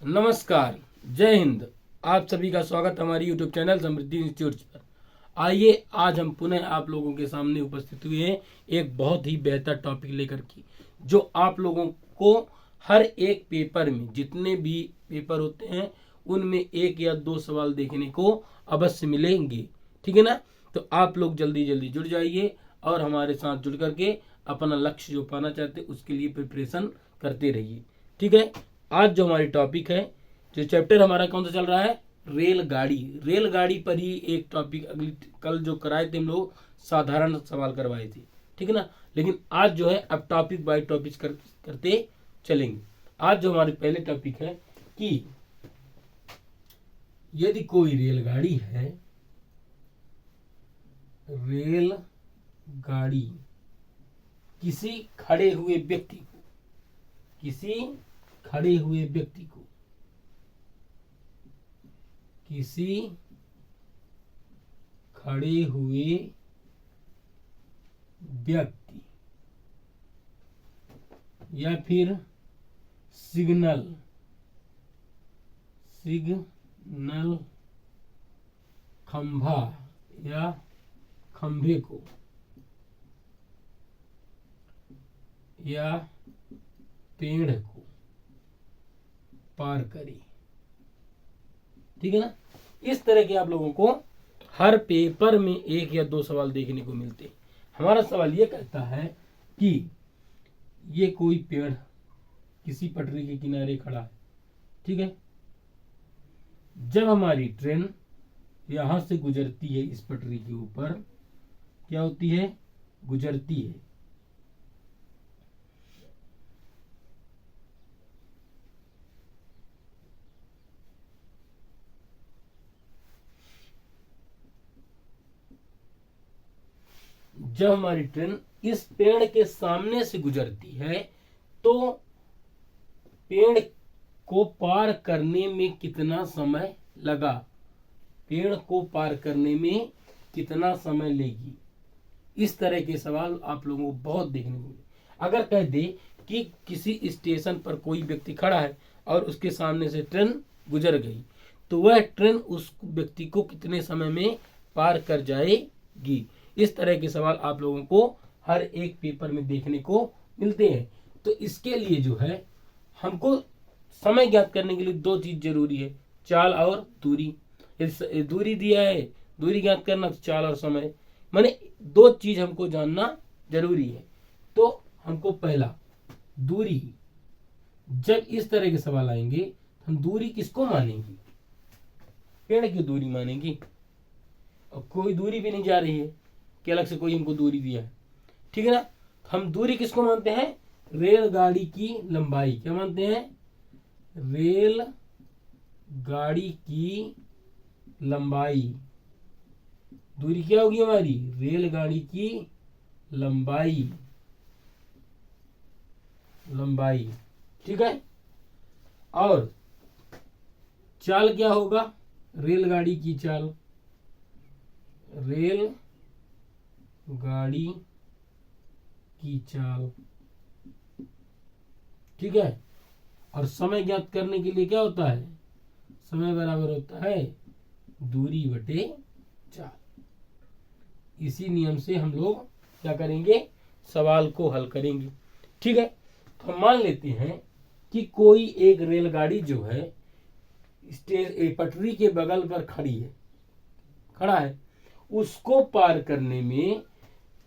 नमस्कार, जय हिंद। आप सभी का स्वागत हमारी यूट्यूब चैनल समृद्धि इंस्टीट्यूट पर। आइए आज हम पुनः आप लोगों के सामने उपस्थित हुए हैं एक बहुत ही बेहतर टॉपिक लेकर के, जो आप लोगों को हर एक पेपर में, जितने भी पेपर होते हैं उनमें एक या दो सवाल देखने को अवश्य मिलेंगे। ठीक है ना? तो आप लोग जल्दी जल्दी जुड़ जाइए और हमारे साथ जुड़ करके अपना लक्ष्य जो पाना चाहते हैं उसके लिए प्रिपरेशन करते रहिए। ठीक है? आज जो हमारी टॉपिक है, जो चैप्टर हमारा कौन सा चल रहा है, रेलगाड़ी। रेलगाड़ी पर ही एक टॉपिक अगली कल जो कराए थे हम लोग साधारण सवाल करवाए थे। ठीक है ना? लेकिन आज जो है अब टॉपिक बाय टॉपिक करते चलेंगे। आज जो हमारी पहले टॉपिक है कि यदि कोई रेलगाड़ी है, रेलगाड़ी किसी खड़े हुए व्यक्ति को किसी खड़े हुए व्यक्ति या फिर सिग्नल खंभा या खंभे को या पेड़ को पार करे। ठीक है ना? इस तरह के आप लोगों को हर पेपर में एक या दो सवाल देखने को मिलते हैं। हमारा सवाल ये कहता है कि ये कोई पेड़ किसी पटरी के किनारे खड़ा है। ठीक है? जब हमारी ट्रेन यहां से गुजरती है, इस पटरी के ऊपर क्या होती है, गुजरती है। जब हमारी ट्रेन इस पेड़ के सामने से गुजरती है तो पेड़ को पार करने में कितना समय लगा, पेड़ को पार करने में कितना समय लेगी। इस तरह के सवाल आप लोगों को बहुत देखने को मिले। अगर कह दे कि किसी स्टेशन पर कोई व्यक्ति खड़ा है और उसके सामने से ट्रेन गुजर गई, तो वह ट्रेन उस व्यक्ति को कितने समय में पार कर जाएगी। इस तरह के सवाल आप लोगों को हर एक पेपर में देखने को मिलते हैं। तो इसके लिए जो है हमको समय ज्ञात करने के लिए दो चीज जरूरी है, चाल और दूरी। दूरी दिया है, दूरी ज्ञात करना, चाल और समय, माने दो चीज हमको जानना जरूरी है। तो हमको पहला दूरी, जब इस तरह के सवाल आएंगे हम दूरी किसको मानेंगे, पेड़ की दूरी मानेंगी। और कोई दूरी भी नहीं जा रही है कि अलग से कोई हमको दूरी दिया है। ठीक है ना? हम दूरी किसको मानते हैं, रेलगाड़ी की लंबाई। क्या मानते हैं, रेलगाड़ी की लंबाई। दूरी क्या होगी हमारी, रेलगाड़ी की लंबाई। ठीक है? और चाल क्या होगा, रेलगाड़ी की चाल, रेलगाड़ी की चाल। ठीक है? और समय ज्ञात करने के लिए क्या होता है, समय बराबर होता है दूरी बटे चाल। इसी नियम से हम लोग क्या करेंगे, सवाल को हल करेंगे। ठीक है? तो हम मान लेते हैं कि कोई एक रेलगाड़ी जो है पटरी के बगल पर खड़ा है, उसको पार करने में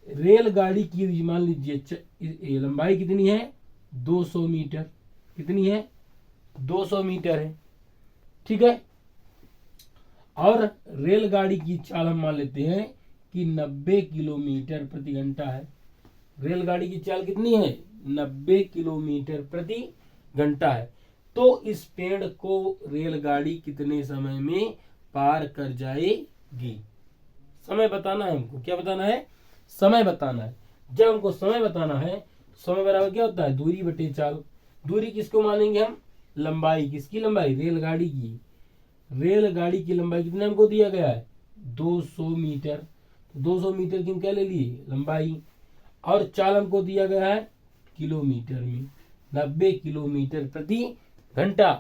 रेलगाड़ी की मान लीजिए लंबाई कितनी है, 200 मीटर। कितनी है, 200 मीटर है। ठीक है? और रेलगाड़ी की चाल हम मान लेते हैं कि 90 किलोमीटर प्रति घंटा है। रेलगाड़ी की चाल कितनी है, 90 किलोमीटर प्रति घंटा है। तो इस पेड़ को रेलगाड़ी कितने समय में पार कर जाएगी। समय बताना है हमको। क्या बताना है, समय बताना है। जब हमको समय बताना है, समय बराबर क्या होता है, दूरी बटे चाल। दूरी किसको मानेंगे हम, लंबाई। किसकी लंबाई, रेलगाड़ी की। रेलगाड़ी की लंबाई कितना हमको दिया गया है, 200 मीटर। 200 मीटर की हम क्या ले लिए, लंबाई। और चाल हमको दिया गया है किलोमीटर में, 90 किलोमीटर प्रति घंटा।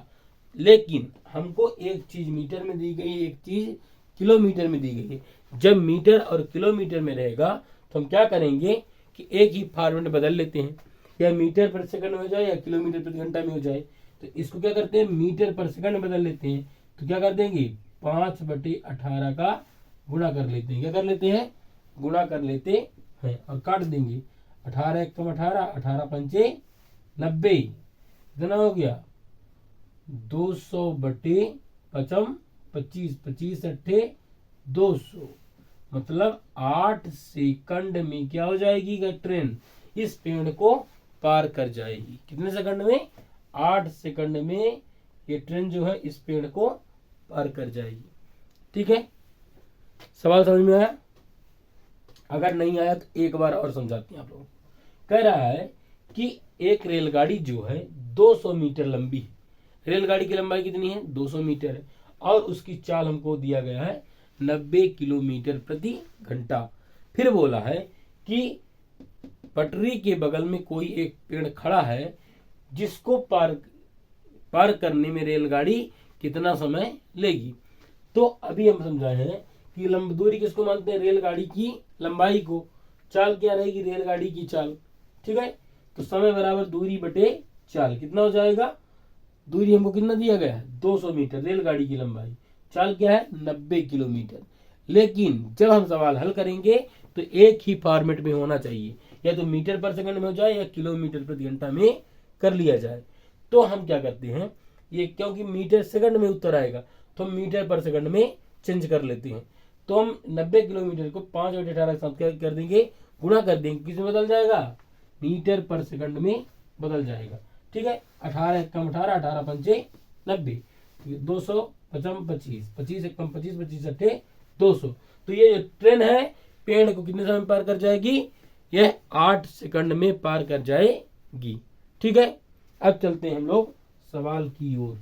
लेकिन हमको एक चीज मीटर में दी गई, एक चीज किलोमीटर में दी गई है। जब मीटर और किलोमीटर में रहेगा तो हम क्या करेंगे कि एक ही फॉर्मेट बदल लेते हैं, या मीटर पर सेकंड में हो जाए या किलोमीटर प्रति घंटा में हो जाए। तो इसको क्या करते हैं, मीटर पर सेकंड में बदल लेते हैं। तो क्या कर देंगे, 5/18 का गुणा कर लेते हैं। क्या कर लेते हैं, गुणा कर लेते हैं और काट देंगे। 18 × 18, 18 पंचे 90, कितना हो गया 200/55, 25, 25 अट्ठे 200, मतलब 8 सेकंड में क्या हो जाएगी ट्रेन, इस पेड़ को पार कर जाएगी। कितने सेकंड में, 8 सेकंड में ये ट्रेन जो है इस पेड़ को पार कर जाएगी। ठीक है, सवाल समझ में आया? अगर नहीं आया तो एक बार और समझाते हैं आप लोग। कह रहा है कि एक रेलगाड़ी जो है 200 मीटर लंबी है। रेलगाड़ी की लंबाई कितनी है, 200 मीटर है, और उसकी चाल हमको दिया गया है 90 किलोमीटर प्रति घंटा। फिर बोला है कि पटरी के बगल में कोई एक पेड़ खड़ा है, जिसको पार करने में रेलगाड़ी कितना समय लेगी। तो अभी हम समझाए हैं कि लंब दूरी किसको मानते हैं, रेलगाड़ी की लंबाई को। चाल क्या रहेगी, रेलगाड़ी की चाल। ठीक है, तो समय बराबर दूरी बटे चाल, कितना हो जाएगा, दूरी हमको कितना दिया गया है 200 मीटर, रेलगाड़ी की लंबाई, चाल क्या है 90 किलोमीटर। लेकिन जब हम सवाल हल करेंगे तो एक ही फॉर्मेट में होना चाहिए, या तो मीटर पर सेकंड में हो जाए या किलोमीटर प्रति घंटा में कर लिया जाए। तो हम क्या करते हैं, ये क्योंकि मीटर सेकंड में उत्तर आएगा तो हम मीटर पर सेकंड में चेंज कर लेते हैं। तो हम 90 किलोमीटर को 5/18 के साथ क्या कर देंगे, गुणा कर देंगे, किसमें बदल जाएगा, मीटर पर सेकंड में बदल जाएगा। ठीक है, 18 × 18, 18 पंचे 90, 200, 55, 25, 25 × 25, 25 अट्ठे 200। तो ये जो ट्रेन है पेड़ को कितने समय में पार कर जाएगी, यह 8 सेकंड में पार कर जाएगी। ठीक है, अब चलते हैं हम लोग सवाल की ओर।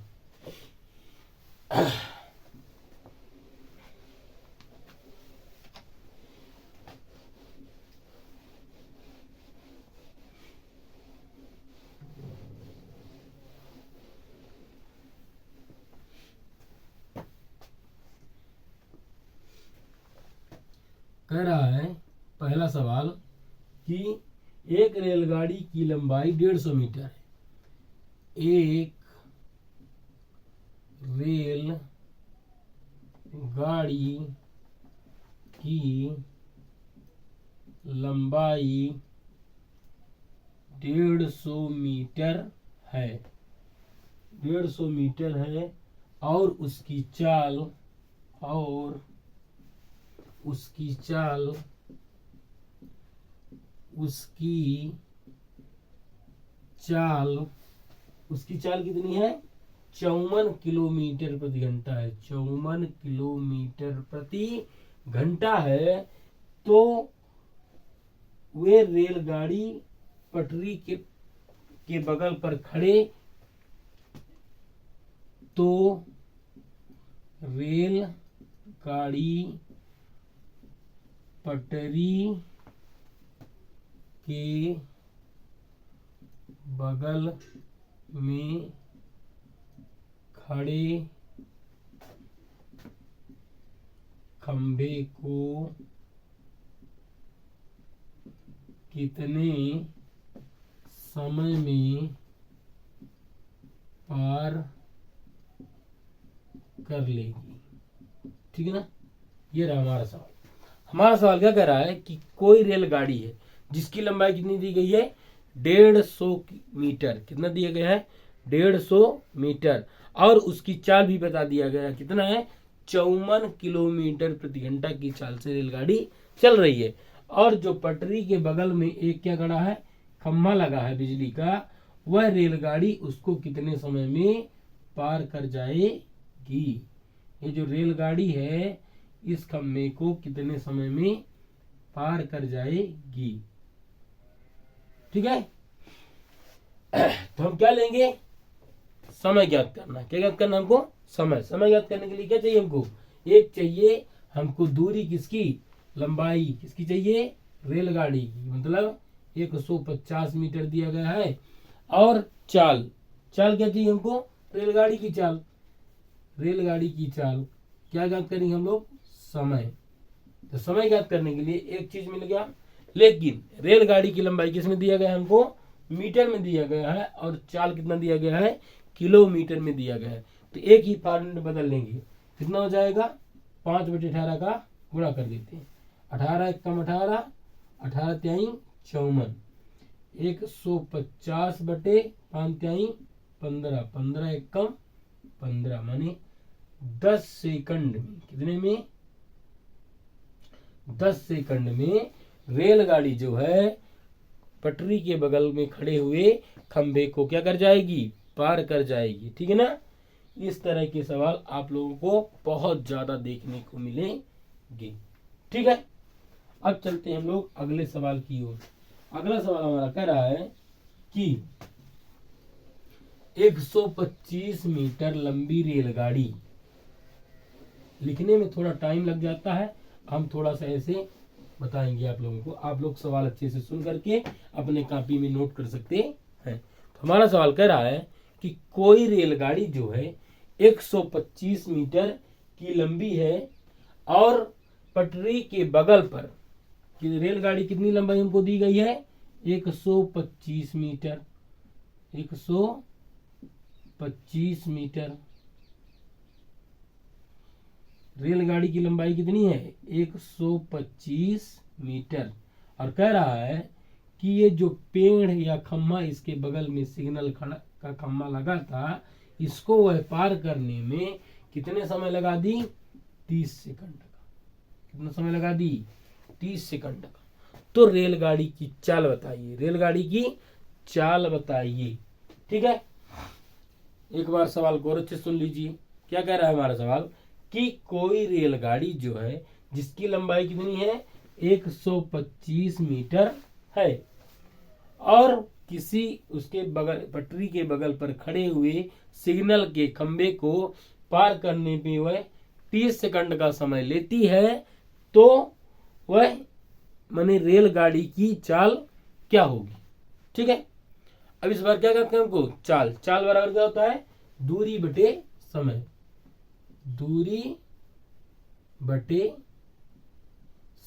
कह रहा है पहला सवाल कि एक रेलगाड़ी की लंबाई 150 मीटर है। एक रेल गाड़ी की लंबाई 150 मीटर है, 150 मीटर है, और उसकी चाल कितनी है, 54 किलोमीटर प्रति घंटा है, 54 किलोमीटर प्रति घंटा है। तो वे रेलगाड़ी पटरी के बगल पर खड़े, तो रेलगाड़ी पटरी के बगल में खड़े खंभे को कितने समय में पार कर लेगी। ठीक है ना, ये रहा हमारा सवाल। हमारा सवाल क्या कह रहा है कि कोई रेलगाड़ी है जिसकी लंबाई कितनी दी गई है, 150 मीटर। कितना दिया गया है, 150 मीटर, और उसकी चाल भी बता दिया गया कितना है, 54 किलोमीटर प्रति घंटा की चाल से रेलगाड़ी चल रही है। और जो पटरी के बगल में एक क्या खड़ा है, खंभा लगा है बिजली का, वह रेलगाड़ी उसको कितने समय में पार कर जाएगी। ये जो रेलगाड़ी है इस खंभे को कितने समय में पार कर जाएगी। ठीक है, तो हम क्या लेंगे, समय ज्ञात करना। क्या ज्ञात करना हमको, समय ज्ञात करने के लिए क्या चाहिए हमको, एक चाहिए हमको दूरी किसकी, लंबाई किसकी चाहिए, रेलगाड़ी की, मतलब 150 मीटर दिया गया है। और चाल क्या चाहिए हमको, रेलगाड़ी की चाल। रेलगाड़ी की चाल क्या ज्ञात करेंगे हम लोग? समय। तो समय ज्ञात करने के लिए एक चीज मिल गया, लेकिन रेलगाड़ी की लंबाई किसमें दिया गया है? हमको मीटर में दिया गया है, और चाल कितना दिया गया है? किलोमीटर में दिया गया है। तो एक ही फॉर्मूले बदल लेंगे, कितना हो जाएगा? 5/18 का गुणा कर देते हैं। 18 एक कम 18, 18 त्याई 54, 150/5 15, एक कम 15, माने 10 सेकंड में, कितने में? 10 सेकंड में रेलगाड़ी जो है पटरी के बगल में खड़े हुए खंबे को क्या कर जाएगी? पार कर जाएगी। ठीक है ना? इस तरह के सवाल आप लोगों को बहुत ज्यादा देखने को मिलेंगे। ठीक है, अब चलते हैं हम लोग अगले सवाल की ओर। अगला सवाल हमारा कह रहा है कि 125 मीटर लंबी रेलगाड़ी, लिखने में थोड़ा टाइम लग जाता है, हम थोड़ा सा ऐसे बताएंगे आप लोगों को। आप लोग सवाल अच्छे से सुन करके अपने कॉपी में नोट कर सकते हैं। तो हमारा सवाल कह रहा है कि कोई रेलगाड़ी जो है 125 मीटर की लंबी है, और पटरी के बगल पर, कि रेलगाड़ी कितनी लंबाई हमको दी गई है? 125 मीटर। 125 मीटर रेलगाड़ी की लंबाई कितनी है? 125 मीटर। और कह रहा है कि ये जो पेड़ या खम्मा इसके बगल में सिग्नल खड़ा का खम्मा लगा था, इसको वह पार करने में कितने समय लगा दी? 30 सेकंड का। कितना समय लगा दी? 30 सेकंड का। तो रेलगाड़ी की चाल बताइए, रेलगाड़ी की चाल बताइए। ठीक है, एक बार सवाल को और अच्छे सुन लीजिए। क्या कह रहा है हमारा सवाल? कि कोई रेलगाड़ी जो है जिसकी लंबाई कितनी है? 125 मीटर है, और किसी उसके बगल, पटरी के बगल पर खड़े हुए सिग्नल के खंबे को पार करने में वह 30 सेकंड का समय लेती है, तो वह माने रेलगाड़ी की चाल क्या होगी? ठीक है, अब इस बार क्या करते हैं हमको? चाल। चाल बराबर क्या होता है? दूरी बटे समय। दूरी बटे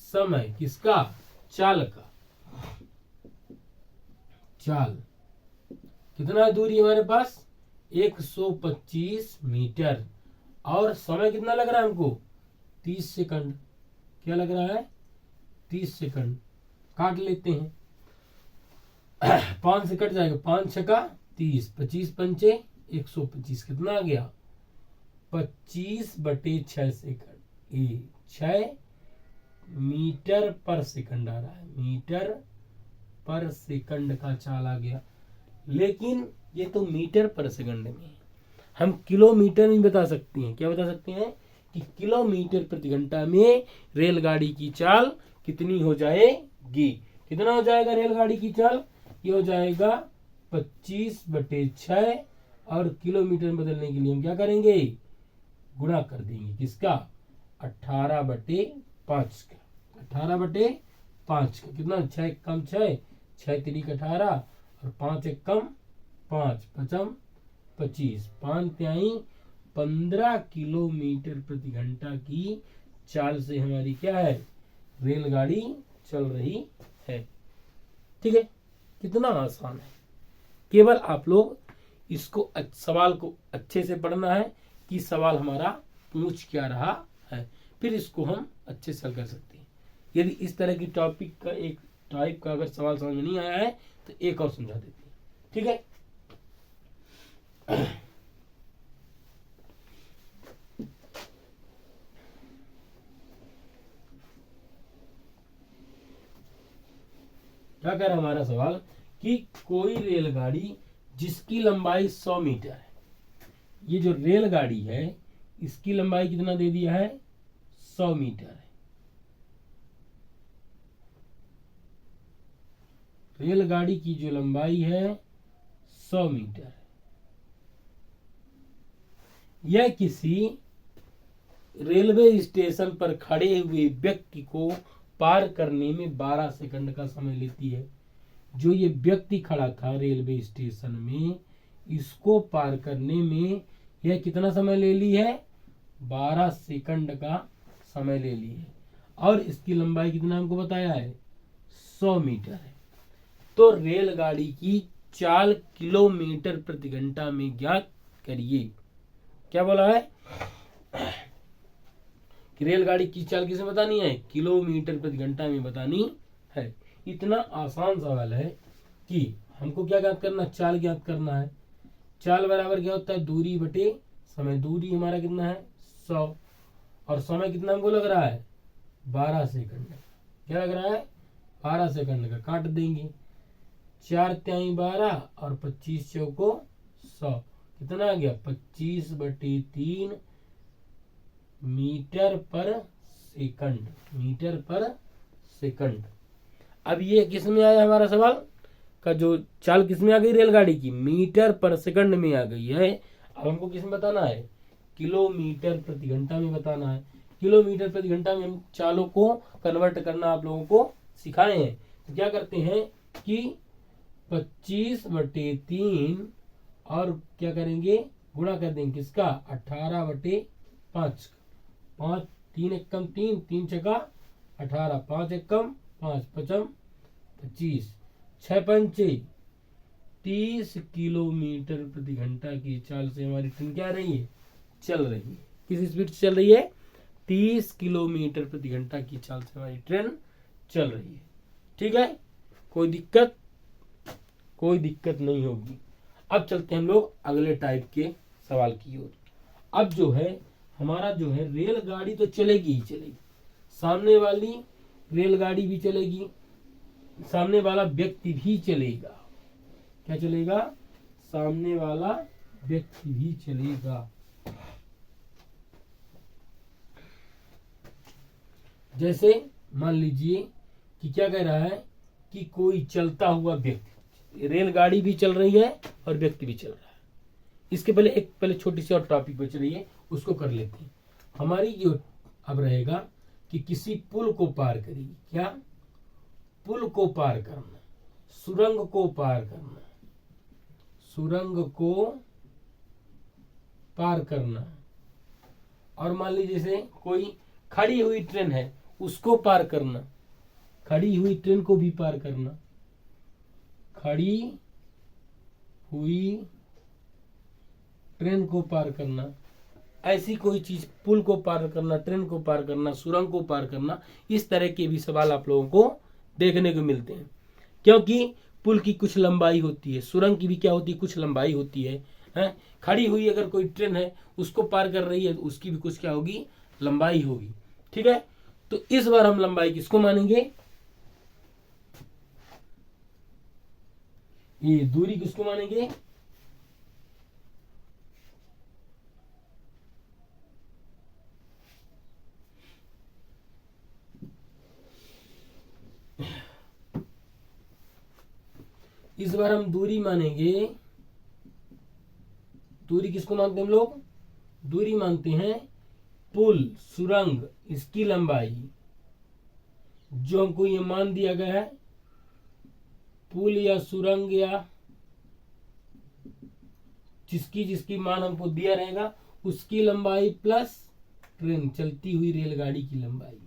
समय किसका? चाल का। चाल कितना दूरी हमारे पास? 125 मीटर, और समय कितना लग रहा है हमको? 30 सेकंड। क्या लग रहा है? 30 सेकंड। काट लेते हैं, 5 से कट जाएगा, 5 छका 30, 25 पंचे 125, कितना आ गया? 25/6 सेकंड। ये 6 मीटर पर सेकंड आ रहा है, मीटर पर सेकंड का चाल आ गया। लेकिन ये तो मीटर पर सेकंड में है, हम किलोमीटर में बता सकते हैं। क्या बता सकते हैं? कि किलोमीटर प्रति घंटा में रेलगाड़ी की चाल कितनी हो जाएगी? कितना हो जाएगा रेलगाड़ी की चाल? ये हो जाएगा 25/6, और किलोमीटर में बदलने के लिए हम क्या करेंगे? गुणा कर देंगे किसका? 18/5 का। 18/5 का कितना? 6 कम 6, 6 3 18, और 5 1 कम 5, 5 25, 5 त्याई 15 किलोमीटर प्रति घंटा की चाल से हमारी क्या है? रेलगाड़ी चल रही है। ठीक है, कितना आसान है। केवल आप लोग इसको सवाल को अच्छे से पढ़ना है कि सवाल हमारा पूछ क्या रहा है, फिर इसको हम अच्छे से हल कर सकते हैं। यदि इस तरह की टॉपिक का एक टाइप का अगर सवाल समझ में नहीं आया है तो एक और समझा देते हैं। ठीक है, क्या कह रहा है हमारा सवाल? कि कोई रेलगाड़ी जिसकी लंबाई 100 मीटर है, ये जो रेलगाड़ी है इसकी लंबाई कितना दे दिया है? 100 मीटर है। रेलगाड़ी की जो लंबाई है 100 मीटर है। यह किसी रेलवे स्टेशन पर खड़े हुए व्यक्ति को पार करने में 12 सेकंड का समय लेती है। जो ये व्यक्ति खड़ा था रेलवे स्टेशन में, इसको पार करने में यह कितना समय ले ली है, 12 सेकंड का समय ले ली है, और इसकी लंबाई कितना हमको बताया है, 100 मीटर है। तो रेलगाड़ी की चाल किलोमीटर प्रति घंटा में ज्ञात करिए। क्या बोला है कि रेलगाड़ी की चाल किसे बतानी है, किलोमीटर प्रति घंटा में बतानी है। इतना आसान सवाल है कि हमको क्या ज्ञात करना, चाल ज्ञात करना है। चाल बराबर क्या होता है, दूरी बटे समय। दूरी हमारा कितना है, 100, और समय कितना हमको लग रहा है, 12 सेकंड। क्या लग रहा है, 12 सेकंड का काट देंगे, 4 तिहाई 12 और 25 चौको 100, कितना आ गया, 25/3 मीटर पर सेकंड। मीटर पर सेकंड। अब ये किस में आया, हमारा सवाल का जो चाल किस में आ गई, रेलगाड़ी की मीटर पर सेकंड में आ गई है। अब हमको किस में बताना है, किलोमीटर प्रति घंटा में बताना है। किलोमीटर प्रति घंटा में हम चालों को कन्वर्ट करना आप लोगों को सिखाए हैं। तो क्या करते हैं कि 25/3 और क्या करेंगे, गुणा कर देंगे किसका, 18/5। 5 3 एकम 3, 3 छका 18, 5 एकम 5, 5 25, 6 पंचे 30 किलोमीटर प्रति घंटा की चाल से हमारी ट्रेन क्या रही है, चल रही है। किस स्पीड से चल रही है, 30 किलोमीटर प्रति घंटा की चाल से हमारी ट्रेन चल रही है। ठीक है, कोई दिक्कत नहीं होगी। अब चलते हैं हम लोग अगले टाइप के सवाल की ओर। अब जो है हमारा जो है, रेलगाड़ी तो चलेगी ही चलेगी, सामने वाली रेलगाड़ी भी चलेगी, सामने वाला व्यक्ति भी चलेगा। क्या चलेगा, सामने वाला व्यक्ति भी चलेगा। जैसे मान लीजिए कि क्या कह रहा है कि कोई चलता हुआ व्यक्ति, रेलगाड़ी भी चल रही है और व्यक्ति भी चल रहा है। इसके पहले छोटी सी और टॉपिक बच रही है, उसको कर लेते हैं। हमारी जो अब रहेगा कि किसी पुल को पार करेगी। क्या, पुल को पार करना, सुरंग को पार करना, सुरंग को पार करना। और मान लीजिए जैसे कोई खड़ी हुई ट्रेन है, उसको पार करना, खड़ी हुई ट्रेन को भी पार करना, खड़ी हुई ट्रेन को पार करना। ऐसी कोई चीज, पुल को पार करना, ट्रेन को पार करना, सुरंग को पार करना, इस तरह के भी सवाल आप लोगों को देखने को मिलते हैं। क्योंकि पुल की कुछ लंबाई होती है, सुरंग की भी क्या होती है, कुछ लंबाई होती है। खड़ी हुई अगर कोई ट्रेन है, उसको पार कर रही है, तो उसकी भी कुछ क्या होगी, लंबाई होगी। ठीक है, तो इस बार हम लंबाई किसको मानेंगे, ये दूरी किसको मानेंगे, इस बार हम दूरी मानेंगे। दूरी किसको मानते हैं हम लोग, दूरी मानते हैं पुल, सुरंग, इसकी लंबाई। जो हमको ये मान दिया गया है, पुल या सुरंग या जिसकी मान हमको दिया रहेगा, उसकी लंबाई प्लस ट्रेन, चलती हुई रेलगाड़ी की लंबाई,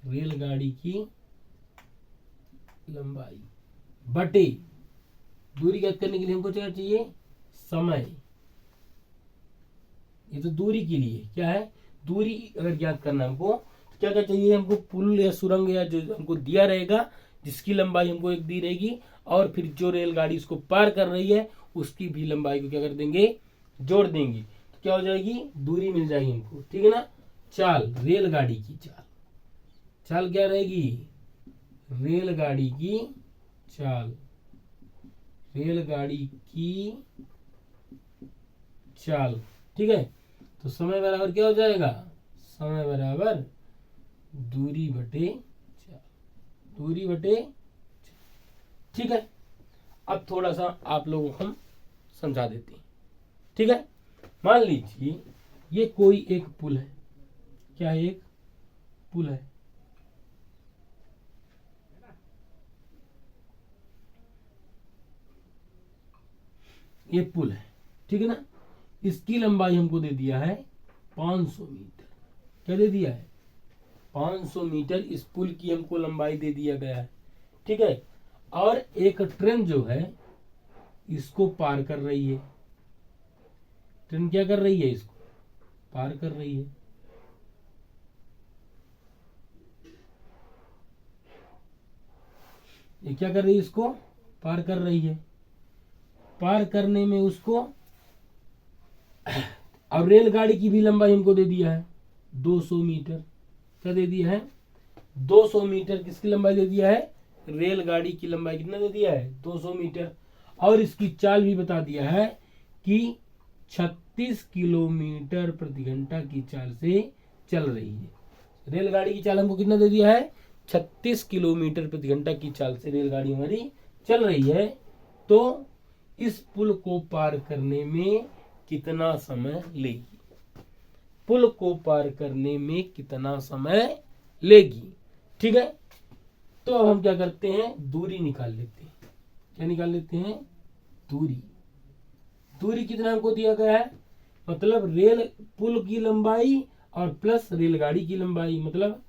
रेलगाड़ी की लंबाई बटे दूरी ज्ञात करने के लिए हमको क्या चाहिए, समय। ये तो दूरी के लिए क्या है, दूरी अगर ज्ञात करना हमको तो क्या क्या चाहिए हमको, पुल या सुरंग या जो हमको दिया रहेगा, जिसकी लंबाई हमको एक दी रहेगी, और फिर जो रेलगाड़ी उसको पार कर रही है उसकी भी लंबाई को क्या कर देंगे, जोड़ देंगे। तो क्या हो जाएगी, दूरी मिल जाएगी हमको। ठीक है ना। चाल, रेलगाड़ी की चाल, चाल क्या रहेगी, रेलगाड़ी की चाल, रेलगाड़ी की चाल। ठीक है, तो समय बराबर क्या हो जाएगा, समय बराबर दूरी बटे चाल, दूरी बटे चाल। ठीक है, अब थोड़ा सा आप लोगों को हम समझा देते हैं। ठीक है, मान लीजिए ये कोई एक पुल है। क्या है, एक पुल है। ये पुल है। ठीक है ना। इसकी लंबाई हमको दे दिया है 500 मीटर। क्या दे दिया है? 500 मीटर इस पुल की हमको लंबाई दे दिया गया है। ठीक है। और एक ट्रेन जो है इसको पार कर रही है। ट्रेन क्या कर रही है? इसको पार कर रही है। ये क्या कर रही है? इसको पार कर रही है। पार करने में उसको अब रेलगाड़ी की भी लंबाई हमको दे दिया है 200 मीटर। क्या दे दिया है? 200 मीटर किसकी लंबाई दे दिया है? रेलगाड़ी की लंबाई कितना दे दिया है? 200 मीटर। और इसकी चाल भी बता दिया है कि 36 किलोमीटर प्रति घंटा की चाल से चल रही है। रेलगाड़ी की चाल हमको कितना दे दिया है? 36 किलोमीटर प्रति घंटा की चाल से रेलगाड़ी हमारी चल रही है। तो इस पुल को पार करने में कितना समय लेगी? पुल को पार करने में कितना समय लेगी? ठीक है। तो अब हम क्या करते हैं? दूरी निकाल लेते हैं। क्या निकाल लेते हैं? दूरी। दूरी कितना हमको दिया गया है? मतलब पुल की लंबाई और प्लस रेलगाड़ी की लंबाई, मतलब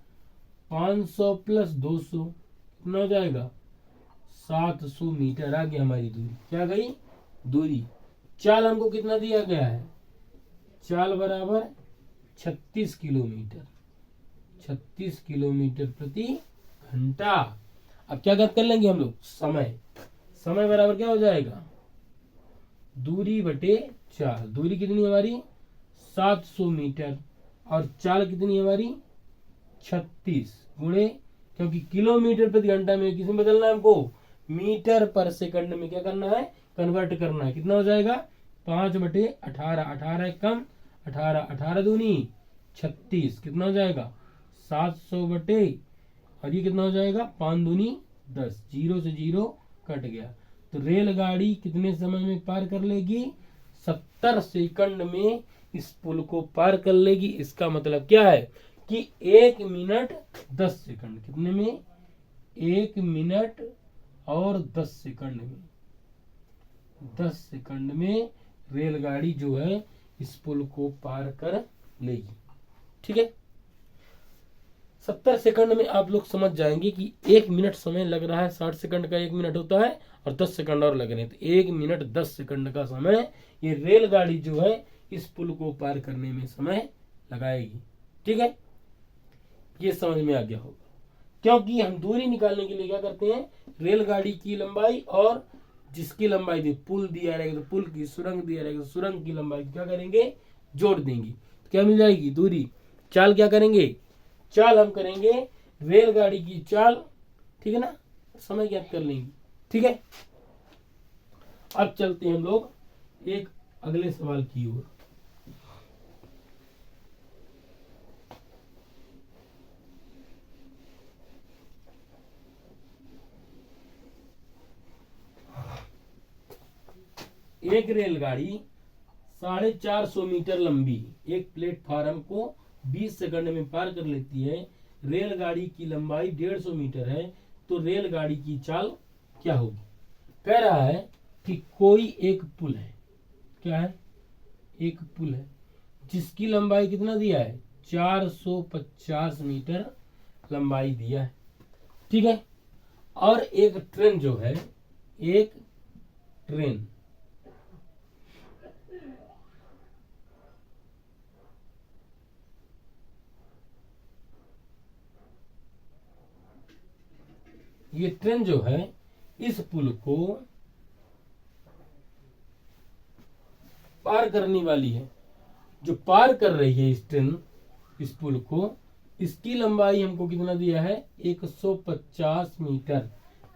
500 प्लस 200 कितना हो जाएगा? 700 मीटर आ गई हमारी दूरी। क्या गई? दूरी। चाल हमको कितना दिया गया है? चाल बराबर 36 किलोमीटर। 36 किलोमीटर प्रति घंटा। अब क्या कर लेंगे हम लोग? समय। समय बराबर क्या हो जाएगा? दूरी बटे चाल। दूरी कितनी हमारी? 700 मीटर। और चाल कितनी हमारी? 36 गुणे, क्योंकि किलोमीटर प्रति घंटा में किसमें बदलना है हमको? मीटर पर सेकंड में क्या करना है? कन्वर्ट करना है। कितना हो जाएगा? 5/18। 18 कम 18, 18 दूनी 36। कितना हो जाएगा? 700 बटे, और ये कितना हो जाएगा? 5 दूनी 10। 0 से 0 कट गया। तो रेलगाड़ी कितने समय में पार कर लेगी? 70 सेकंड में इस पुल को पार कर लेगी। इसका मतलब क्या है कि 1 मिनट 10 सेकंड। कितने में? 1 मिनट और 10 सेकंड में। 10 सेकंड में रेलगाड़ी जो है इस पुल को पार कर लेगी। ठीक है। 70 सेकंड में आप लोग समझ जाएंगे कि 1 मिनट समय लग रहा है। 60 सेकंड का 1 मिनट होता है और 10 सेकंड और लग रहे हैं, तो 1 मिनट 10 सेकंड का समय ये रेलगाड़ी जो है इस पुल को पार करने में समय लगाएगी। ठीक है। ये समझ में आ गया होगा। क्योंकि हम दूरी निकालने के लिए क्या करते हैं? रेलगाड़ी की लंबाई और जिसकी लंबाई दी, पुल दिया रहेगा तो पुल की, सुरंग दिया रहेगा तो सुरंग की लंबाई क्या करेंगे? जोड़ देंगे। तो क्या मिल जाएगी? दूरी। चाल क्या करेंगे? चाल हम करेंगे रेलगाड़ी की चाल। ठीक है ना। समय ज्ञात कर लेंगे। ठीक है। अब चलते हैं हम लोग एक अगले सवाल की ओर। एक रेलगाड़ी 450 मीटर लंबी एक प्लेटफार्म को 20 सेकंड में पार कर लेती है। रेलगाड़ी की लंबाई 150 मीटर है, तो रेलगाड़ी की चाल क्या होगी? कह रहा है कि कोई एक पुल है। क्या है? एक पुल है जिसकी लंबाई कितना दिया है? 450 मीटर लंबाई दिया है। ठीक है। और एक ट्रेन जो है, एक ट्रेन ये ट्रेन जो है इस पुल को पार करने वाली है। जो पार कर रही है इस ट्रेन इस पुल को, इसकी लंबाई हमको कितना दिया है? 150 मीटर।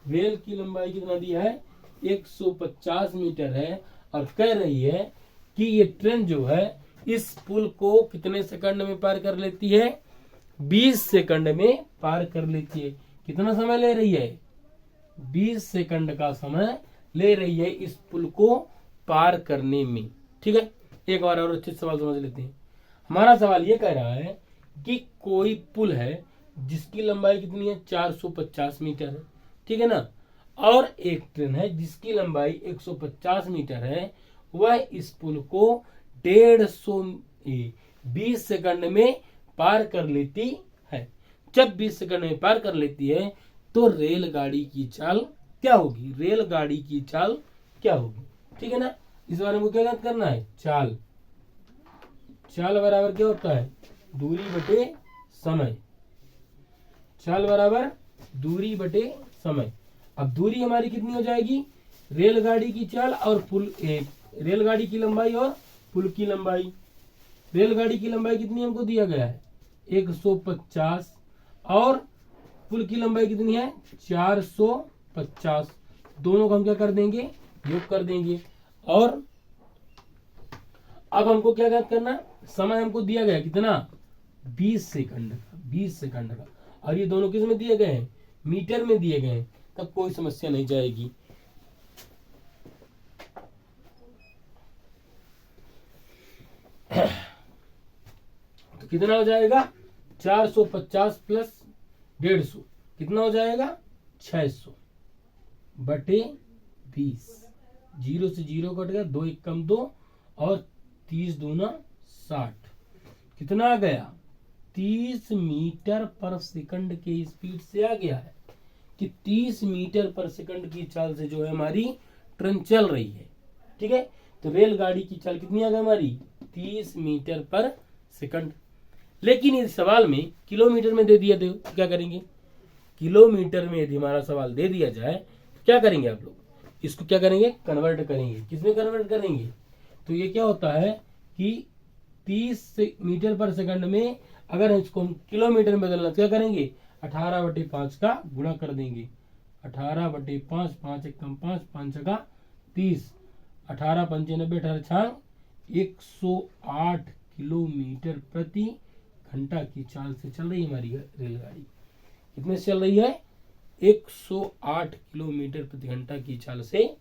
रेल की लंबाई कितना दिया है? 150 मीटर है। और कह रही है कि ये ट्रेन जो है इस पुल को कितने सेकंड में पार कर लेती है? 20 सेकंड में पार कर लेती है। कितना समय ले रही है? 20 सेकंड का समय ले रही है इस पुल को पार करने में। ठीक है। एक बार और अच्छे सवाल समझ लेते हैं। हमारा सवाल ये कह रहा है कि कोई पुल है जिसकी लंबाई कितनी है? 450 मीटर है। ठीक है ना। और एक ट्रेन है जिसकी लंबाई 150 मीटर है। वह इस पुल को 150 सेकंड में पार कर लेती है। जब 20 सेकंड में पार कर लेती है तो रेलगाड़ी की चाल क्या होगी, रेलगाड़ी की चाल क्या होगी। ठीक है ना, इस बारे में क्या याद करना है, चाल। चाल बराबर क्या होता है, दूरी बटे समय। चाल बराबर दूरी बटे समय। अब दूरी हमारी कितनी हो जाएगी, रेलगाड़ी की चाल और पुल रेलगाड़ी की लंबाई और पुल की लंबाई। रेलगाड़ी की लंबाई कितनी हमको दिया गया है 150 और पुल की लंबाई कितनी है 450। दोनों को हम क्या कर देंगे, योग कर देंगे। और अब हमको क्या करना, समय हमको दिया गया कितना 20 सेकंड का, 20 सेकंड का। और ये दोनों किस में दिए गए हैं, मीटर में दिए गए हैं, तब कोई समस्या नहीं जाएगी। तो कितना हो जाएगा 450 प्लस 150 कितना हो जाएगा 600 बटे 20। 0 से 0 कट गया, 2 1 कम 2 और 30 दूना 60। कितना आ गया 30 मीटर पर सेकंड के स्पीड से आ गया है कि 30 मीटर पर सेकंड की चाल से जो है हमारी ट्रेन चल रही है। ठीक है, तो रेलगाड़ी की चाल कितनी आ गई हमारी 30 मीटर पर सेकंड। लेकिन इस सवाल में किलोमीटर में दे दिया, तो क्या करेंगे, किलोमीटर में यदि हमारा सवाल दे दिया जाए तो क्या करेंगे आप लोग, इसको क्या करेंगे, कन्वर्ट करेंगे। किसमें कन्वर्ट करेंगे, तो ये क्या होता है कि 30 मीटर पर सेकंड में अगर इसको हम किलोमीटर में बदलना, क्या करेंगे 18/5 का गुणा कर देंगे। 18/5, 5 1 कम 5, 5 का 30, 18 95, 18 छांग 108 किलोमीटर प्रति घंटा की चाल से चल रही है हमारी रेलगाड़ी। कितने से चल रही है 108 किलोमीटर प्रति घंटा की चाल से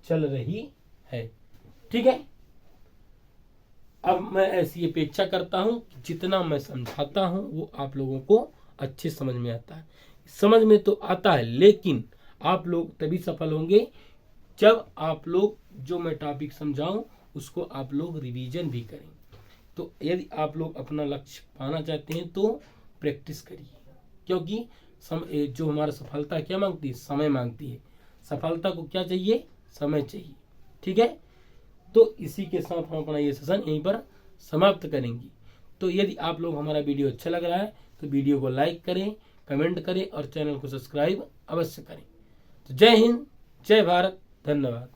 चल रही है। ठीक है, अब मैं ऐसी अपेक्षा करता हूं कि जितना मैं समझाता हूं वो आप लोगों को अच्छे समझ में आता है। समझ में तो आता है, लेकिन आप लोग तभी सफल होंगे जब आप लोग जो मैं टॉपिक समझाऊं उसको आप लोग रिवीजन भी करें। तो यदि आप लोग अपना लक्ष्य पाना चाहते हैं तो प्रैक्टिस करिए, क्योंकि जो हमारा सफलता क्या मांगती है, समय मांगती है। सफलता को क्या चाहिए, समय चाहिए। ठीक है, तो इसी के साथ हम अपना ये सेशन यहीं पर समाप्त करेंगे। तो यदि आप लोग हमारा वीडियो अच्छा लग रहा है तो वीडियो को लाइक करें, कमेंट करें और चैनल को सब्सक्राइब अवश्य करें। तो जय हिंद, जय भारत, धन्यवाद।